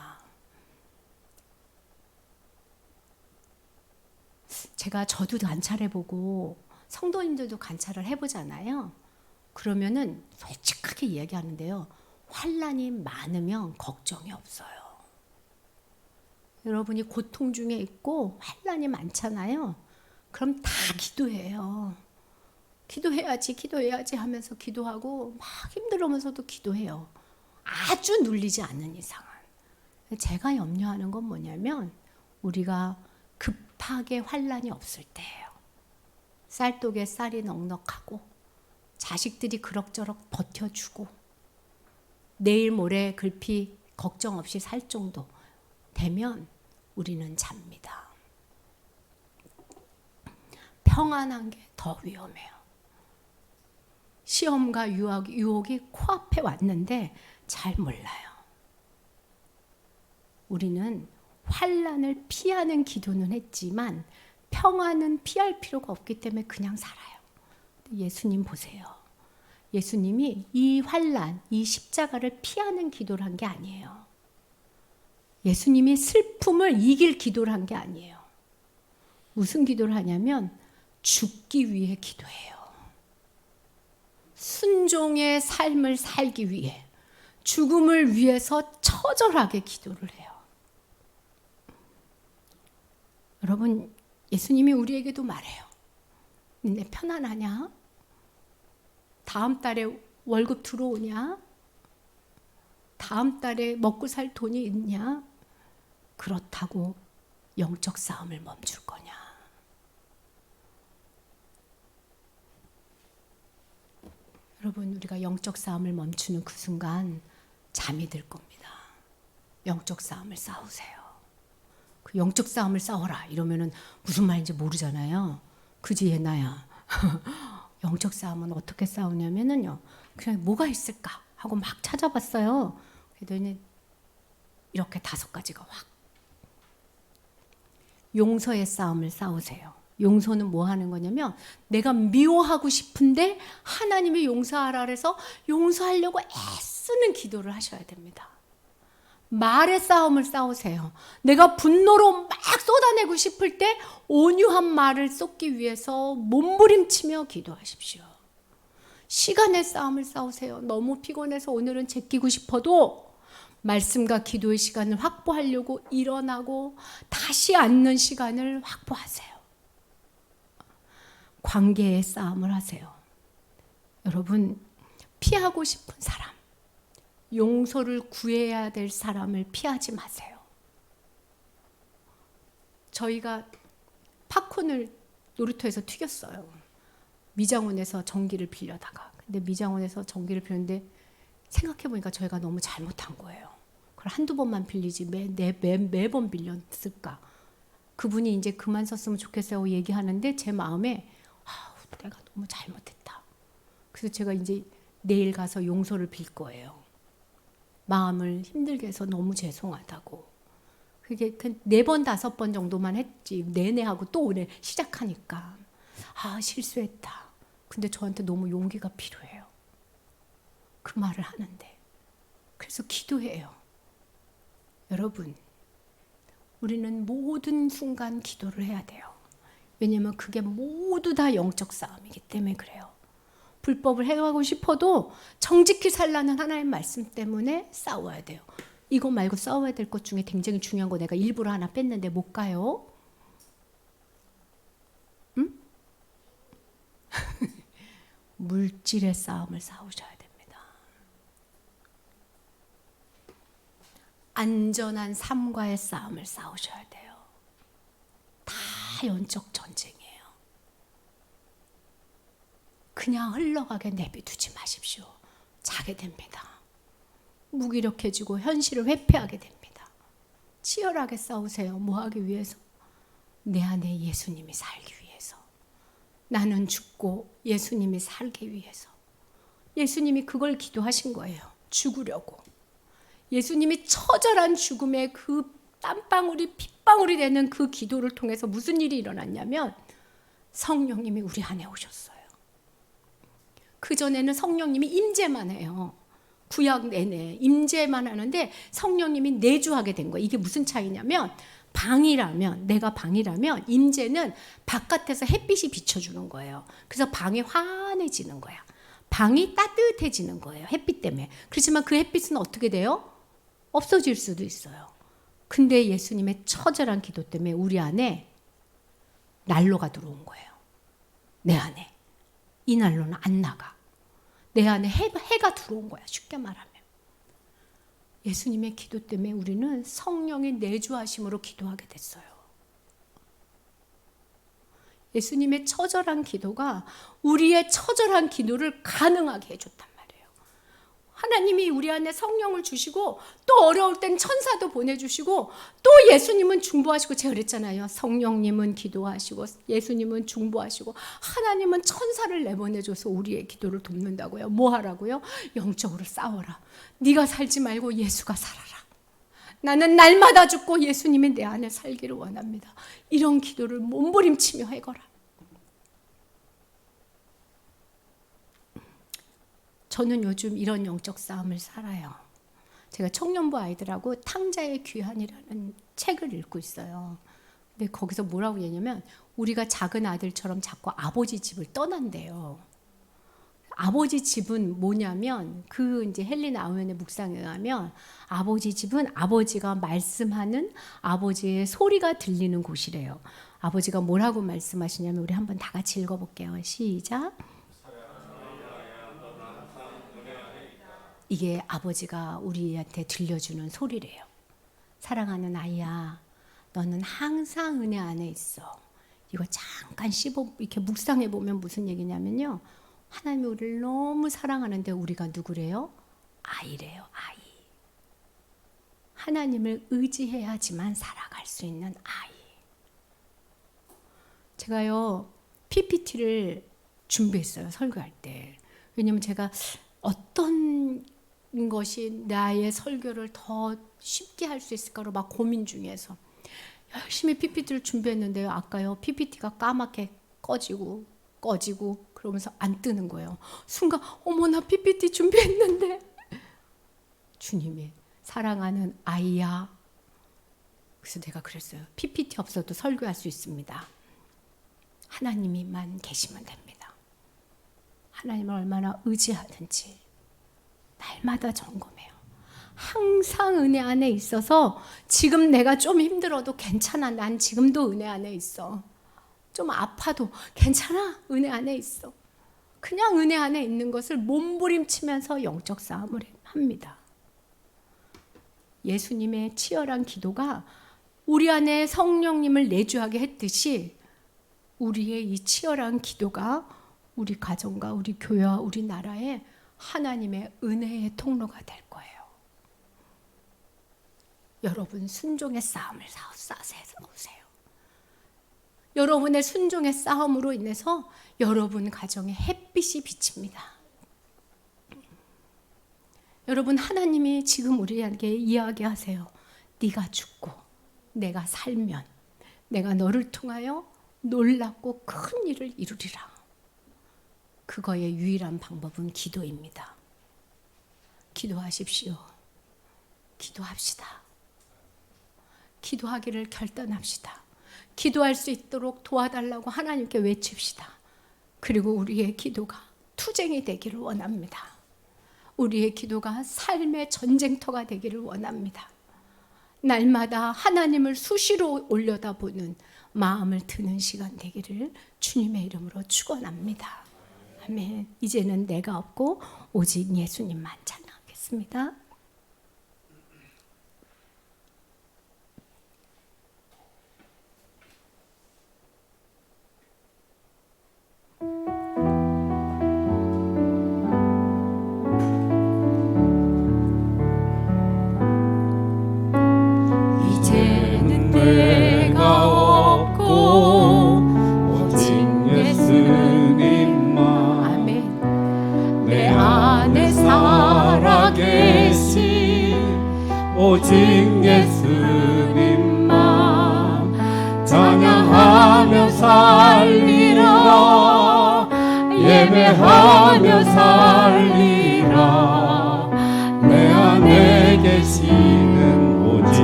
저도 관찰해보고 성도님들도 관찰을 해보잖아요. 그러면은 솔직하게 이야기하는데요. 환난이 많으면 걱정이 없어요. 여러분이 고통 중에 있고 환난이 많잖아요. 그럼 다 기도해요. 기도해야지 하면서 기도하고 막 힘들으면서도 기도해요. 아주 눌리지 않는 이상은. 제가 염려하는 건 뭐냐면 우리가 급하게 환난이 없을 때예요. 쌀독에 쌀이 넉넉하고 자식들이 그럭저럭 버텨주고 내일 모레 글피 걱정 없이 살 정도 되면 우리는 잡니다. 평안한 게 더 위험해요. 시험과 유혹이 코앞에 왔는데 잘 몰라요. 우리는 환난을 피하는 기도는 했지만 평안은 피할 필요가 없기 때문에 그냥 살아요. 예수님 보세요. 예수님이 이 환난, 이 십자가를 피하는 기도를 한 게 아니에요. 예수님이 슬픔을 이길 기도를 한 게 아니에요. 무슨 기도를 하냐면 죽기 위해 기도해요. 순종의 삶을 살기 위해, 죽음을 위해서 처절하게 기도를 해요. 여러분, 예수님이 우리에게도 말해요. 니네 편안하냐? 다음 달에 월급 들어오냐? 다음 달에 먹고 살 돈이 있냐? 그렇다고 영적 싸움을 멈출 거냐? 여러분, 우리가 영적 싸움을 멈추는 그 순간 잠이 들 겁니다. 영적 싸움을 싸우세요. 그 영적 싸움을 싸워라 이러면은 무슨 말인지 모르잖아요. 그지 예나야. 영적 싸움은 어떻게 싸우냐면은요. 그냥 뭐가 있을까 하고 막 찾아봤어요. 그랬더니 이렇게 5가지가 확. 용서의 싸움을 싸우세요. 용서는 뭐 하는 거냐면 내가 미워하고 싶은데 하나님이 용서하라 그래서 용서하려고 애쓰는 기도를 하셔야 됩니다. 말의 싸움을 싸우세요. 내가 분노로 막 쏟아내고 싶을 때 온유한 말을 쏟기 위해서 몸부림치며 기도하십시오. 시간의 싸움을 싸우세요. 너무 피곤해서 오늘은 제끼고 싶어도 말씀과 기도의 시간을 확보하려고 일어나고 다시 앉는 시간을 확보하세요. 관계의 싸움을 하세요. 여러분, 피하고 싶은 사람, 용서를 구해야 될 사람을 피하지 마세요. 저희가 팝콘을 놀이터에서 튀겼어요. 미장원에서 전기를 빌려다가. 근데 미장원에서 전기를 빌렸는데 생각해보니까 저희가 너무 잘못한 거예요. 그걸 한두 번만 빌리지 매번 빌렸을까. 그분이 이제 그만 썼으면 좋겠어요 얘기하는데 제 마음에 내가 너무 잘못했다. 그래서 제가 이제 내일 가서 용서를 빌 거예요. 마음을 힘들게 해서 너무 죄송하다고. 그게 4번, 5번 정도만 했지. 내내 하고 또 오늘 시작하니까. 실수했다. 근데 저한테 너무 용기가 필요해요. 그 말을 하는데. 그래서 기도해요. 여러분, 우리는 모든 순간 기도를 해야 돼요. 왜냐하면 그게 모두 다 영적 싸움이기 때문에 그래요. 불법을 해가고 싶어도 정직히 살라는 하나님의 말씀 때문에 싸워야 돼요. 이거 말고 싸워야 될 것 중에 굉장히 중요한 거 내가 일부러 하나 뺐는데 못 가요? 응? 물질의 싸움을 싸우셔야 됩니다. 안전한 삶과의 싸움을 싸우셔야 돼요. 다 영적 전쟁이에요. 그냥 흘러가게 내비두지 마십시오. 자게 됩니다. 무기력해지고 현실을 회피하게 됩니다. 치열하게 싸우세요. 뭐 하기 위해서? 내 안에 예수님이 살기 위해서. 나는 죽고 예수님이 살기 위해서. 예수님이 그걸 기도하신 거예요. 죽으려고. 예수님이 처절한 죽음의 그 땀방울이 핏방울이 되는 그 기도를 통해서 무슨 일이 일어났냐면 성령님이 우리 안에 오셨어요. 그전에는 성령님이 임재만 해요. 구약 내내 임재만 하는데 성령님이 내주하게 된 거예요. 이게 무슨 차이냐면 방이라면, 내가 방이라면 임재는 바깥에서 햇빛이 비춰주는 거예요. 그래서 방이 환해지는 거야. 방이 따뜻해지는 거예요. 햇빛 때문에. 그렇지만 그 햇빛은 어떻게 돼요? 없어질 수도 있어요. 근데 예수님의 처절한 기도 때문에 우리 안에 난로가 들어온 거예요. 내 안에. 이 난로는 안 나가. 내 안에 해가 들어온 거야. 쉽게 말하면. 예수님의 기도 때문에 우리는 성령의 내주하심으로 기도하게 됐어요. 예수님의 처절한 기도가 우리의 처절한 기도를 가능하게 해줬단 말이에요. 하나님이 우리 안에 성령을 주시고 또 어려울 땐 천사도 보내주시고 또 예수님은 중보하시고, 제가 그랬잖아요. 성령님은 기도하시고 예수님은 중보하시고 하나님은 천사를 내보내줘서 우리의 기도를 돕는다고요. 뭐 하라고요? 영적으로 싸워라. 네가 살지 말고 예수가 살아라. 나는 날마다 죽고 예수님이 내 안에 살기를 원합니다. 이런 기도를 몸부림치며 해거라. 저는 요즘 이런 영적 싸움을 살아요. 제가 청년부 아이들하고 탕자의 귀환이라는 책을 읽고 있어요. 근데 거기서 뭐라고 얘기하냐면 우리가 작은 아들처럼 자꾸 아버지 집을 떠난대요. 아버지 집은 뭐냐면 그 이제 헨리 나우멘의 묵상에 의하면 아버지 집은 아버지가 말씀하는 아버지의 소리가 들리는 곳이래요. 아버지가 뭐라고 말씀하시냐면 우리 한번 다 같이 읽어볼게요. 시작. 이게 아버지가 우리한테 들려주는 소리래요. 사랑하는 아이야, 너는 항상 은혜 안에 있어. 이거 잠깐 이렇게 묵상해 보면 무슨 얘기냐면요. 하나님이 우리를 너무 사랑하는데 우리가 누구래요? 아이래요, 아이. 하나님을 의지해야지만 살아갈 수 있는 아이. 제가요, PPT를 준비했어요, 설교할 때. 왜냐면 제가 어떤 것이 나의 설교를 더 쉽게 할 수 있을까로 막 고민 중에서 열심히 PPT를 준비했는데요. 아까요, PPT가 까맣게 꺼지고 그러면서 안 뜨는 거예요. 순간 어머, 나 PPT 준비했는데. 주님이 사랑하는 아이야. 그래서 내가 그랬어요. PPT 없어도 설교할 수 있습니다. 하나님이만 계시면 됩니다. 하나님을 얼마나 의지하든지 날마다 점검해요. 항상 은혜 안에 있어서 지금 내가 좀 힘들어도 괜찮아. 난 지금도 은혜 안에 있어. 좀 아파도 괜찮아. 은혜 안에 있어. 그냥 은혜 안에 있는 것을 몸부림치면서 영적 싸움을 합니다. 예수님의 치열한 기도가 우리 안에 성령님을 내주하게 했듯이 우리의 이 치열한 기도가 우리 가정과 우리 교회와 우리 나라에 하나님의 은혜의 통로가 될 거예요. 여러분 순종의 싸움을 싸우세요. 여러분의 순종의 싸움으로 인해서 여러분 가정에 햇빛이 비칩니다. 여러분, 하나님이 지금 우리에게 이야기하세요. 네가 죽고 내가 살면 내가 너를 통하여 놀랍고 큰 일을 이루리라. 그거의 유일한 방법은 기도입니다. 기도하십시오. 기도합시다. 기도하기를 결단합시다. 기도할 수 있도록 도와달라고 하나님께 외칩시다. 그리고 우리의 기도가 투쟁이 되기를 원합니다. 우리의 기도가 삶의 전쟁터가 되기를 원합니다. 날마다 하나님을 수시로 올려다보는 마음을 드는 시간 되기를 주님의 이름으로 축원합니다. 아멘. 이제는 내가 없고 오직 예수님만 찬양하겠습니다. 이제는 내가 없고 오직 예수님만 아멘. 내 안에 살아계신 오직 예수님만 찬양하며 살리라 예배하며 살리라 내 안에 계시는 오직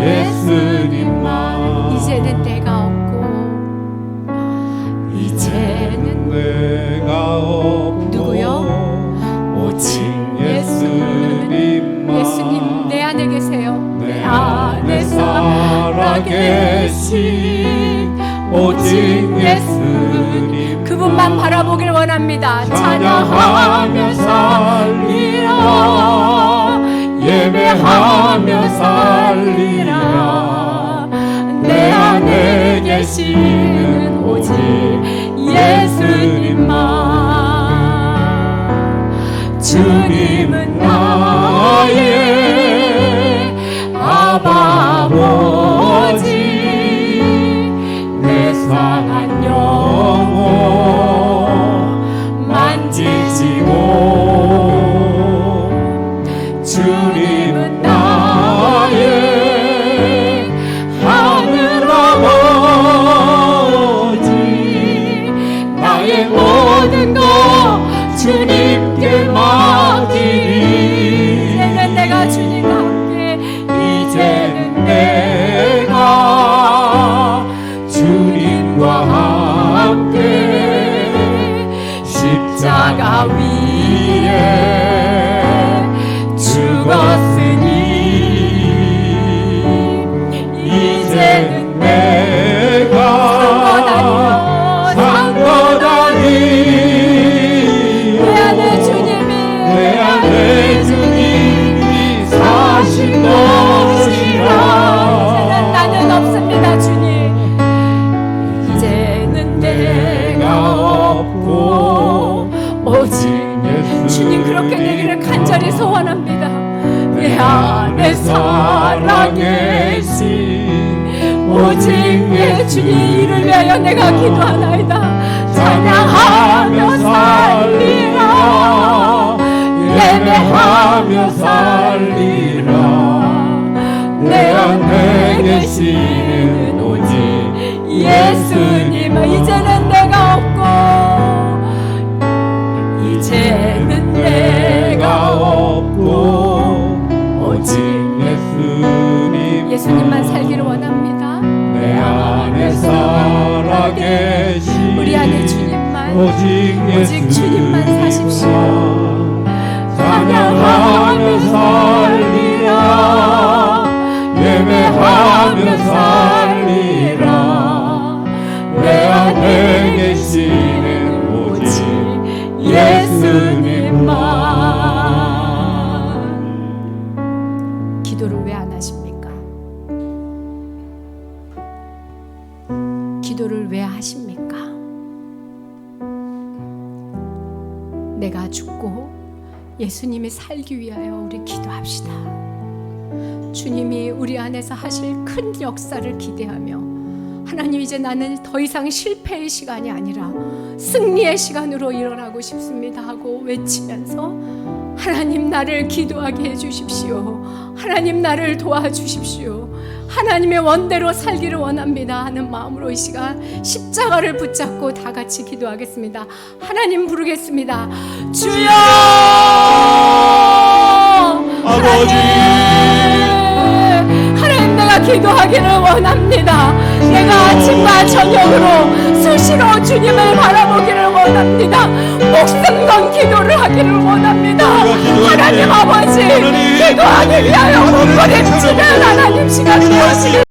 예수님만 이제는 내가 없고 이제는 내가 없고 누구요? 오직 예수님만 예수님 내 안에 계세요. 내 안에 살아계신 오직 예수님 그분만 바라보길 원합니다. 찬양하며 살리라 예배하며 살리라 내 안에 계시는 오직 예수님만 주님은 나의 아버지 내 상한 영혼 만지시고 주님은 나의 하늘 아버지 나의 모든 것 주님께 맡기리 이제는 내가 주님과 함께 이제는 내가 주님과 함께 십자가 위에 죽었으니 이제는 내가 산 것 아니 내 안에 주님이 내 안에 주님이 사신 것이라 이제는 나는 없습니다. 주님 이제는 내가 없고 오직 예수 주님 그렇게 되기를 간절히 소원합니다. 내 안에 살아계신 오직 주님 예수님 이를 위하여 내가 기도하나이다. 찬양하며 살리라 예배하며 살리라 내 안에 계시는 오직 예수님 이제는 내가 없고 이제는 내가 없고 오직 예수님 예수님만 살기를 원합니다. 내 안에 살아계신 우리 안에 주님만 오직 주님만 사십시오. 찬양하며 살리라 예배하며 살리라 내 안에 계시는 오직 예수님만 기도를 왜 안 하십니까? 기도를 왜 하십니까? 내가 죽고 예수님이 살기 위하여 우리 기도합시다. 주님이 우리 안에서 하실 큰 역사를 기대하며 하나님 이제 나는 더 이상 실패의 시간이 아니라 승리의 시간으로 일어나고 싶습니다 하고 외치면서 하나님 나를 기도하게 해주십시오. 하나님 나를 도와주십시오. 하나님의 원대로 살기를 원합니다 하는 마음으로 이 시간 십자가를 붙잡고 다 같이 기도하겠습니다. 하나님 부르겠습니다. 주여 아버지 하나님 내가 기도하기를 원합니다. 내가 아침과 저녁으로 수시로 주님을 바라보기를 원합니다. 목숨 건 기도를 하기를 원합니다. 하나님 아버지, 기도하기 위하여 몸부림치는 하나님 시간 되시길